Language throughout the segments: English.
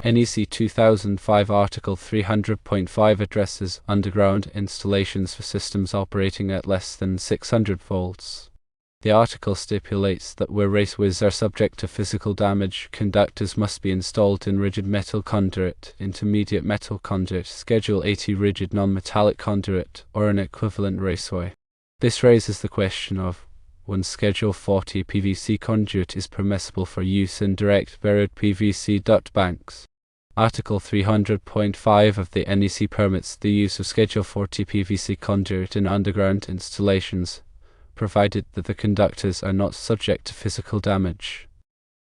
NEC 2005 Article 300.5 addresses underground installations for systems operating at less than 600 volts. The article stipulates that where raceways are subject to physical damage, conductors must be installed in rigid metal conduit, intermediate metal conduit, Schedule 80 rigid non-metallic conduit, or an equivalent raceway. This raises the question of when Schedule 40 PVC conduit is permissible for use in direct buried PVC duct banks. Article 300.5 of the NEC permits the use of Schedule 40 PVC conduit in underground installations, provided that the conductors are not subject to physical damage.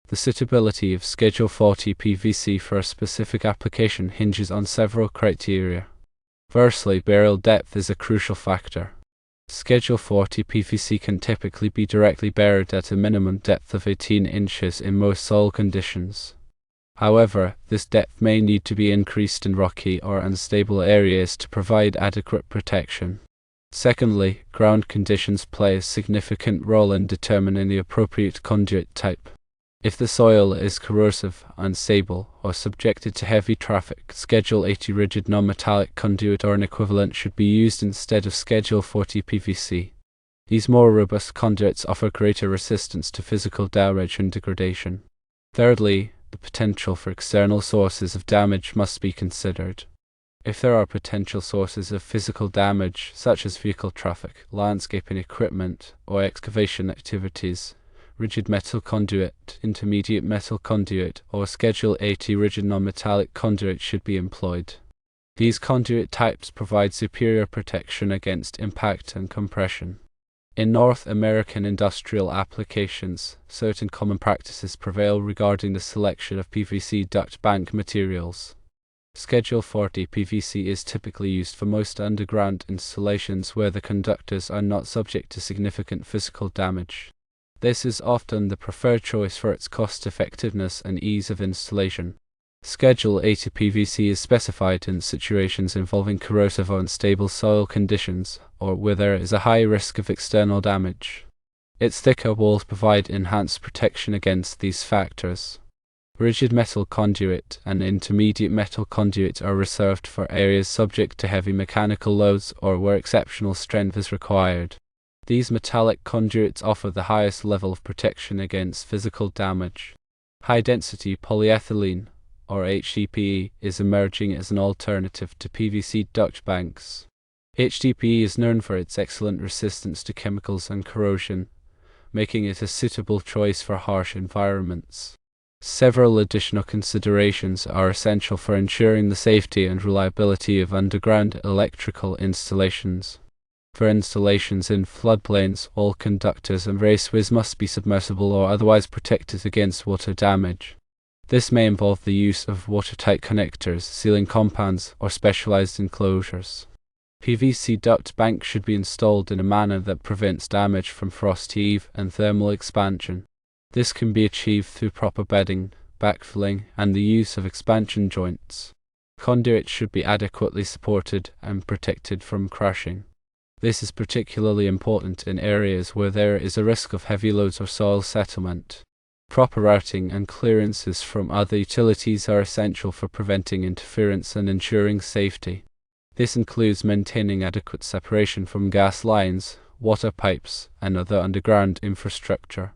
The suitability of Schedule 40 PVC for a specific application hinges on several criteria. Firstly, burial depth is a crucial factor. Schedule 40 PVC can typically be directly buried at a minimum depth of 18 inches in most soil conditions. However, this depth may need to be increased in rocky or unstable areas to provide adequate protection. Secondly, ground conditions play a significant role in determining the appropriate conduit type. If the soil is corrosive, unstable, or subjected to heavy traffic, Schedule 80 rigid non-metallic conduit or an equivalent should be used instead of Schedule 40 PVC. These more robust conduits offer greater resistance to physical damage and degradation. Thirdly, the potential for external sources of damage must be considered. If there are potential sources of physical damage, such as vehicle traffic, landscaping equipment, or excavation activities, rigid metal conduit, intermediate metal conduit, or Schedule 80 rigid non-metallic conduit should be employed. These conduit types provide superior protection against impact and compression. In North American industrial applications, certain common practices prevail regarding the selection of PVC duct bank materials. Schedule 40 PVC is typically used for most underground installations where the conductors are not subject to significant physical damage. This is often the preferred choice for its cost-effectiveness and ease of installation. Schedule 80 PVC is specified in situations involving corrosive or unstable soil conditions, or where there is a high risk of external damage. Its thicker walls provide enhanced protection against these factors. Rigid metal conduit and intermediate metal conduit are reserved for areas subject to heavy mechanical loads or where exceptional strength is required. These metallic conduits offer the highest level of protection against physical damage. High-density polyethylene, or HDPE, is emerging as an alternative to PVC duct banks. HDPE is known for its excellent resistance to chemicals and corrosion, making it a suitable choice for harsh environments. Several additional considerations are essential for ensuring the safety and reliability of underground electrical installations. For installations in floodplains, all conductors and raceways must be submersible or otherwise protected against water damage. This may involve the use of watertight connectors, sealing compounds, or specialized enclosures. PVC duct banks should be installed in a manner that prevents damage from frost heave and thermal expansion. This can be achieved through proper bedding, backfilling, and the use of expansion joints. Conduit should be adequately supported and protected from crashing. This is particularly important in areas where there is a risk of heavy loads or soil settlement. Proper routing and clearances from other utilities are essential for preventing interference and ensuring safety. This includes maintaining adequate separation from gas lines, water pipes, and other underground infrastructure.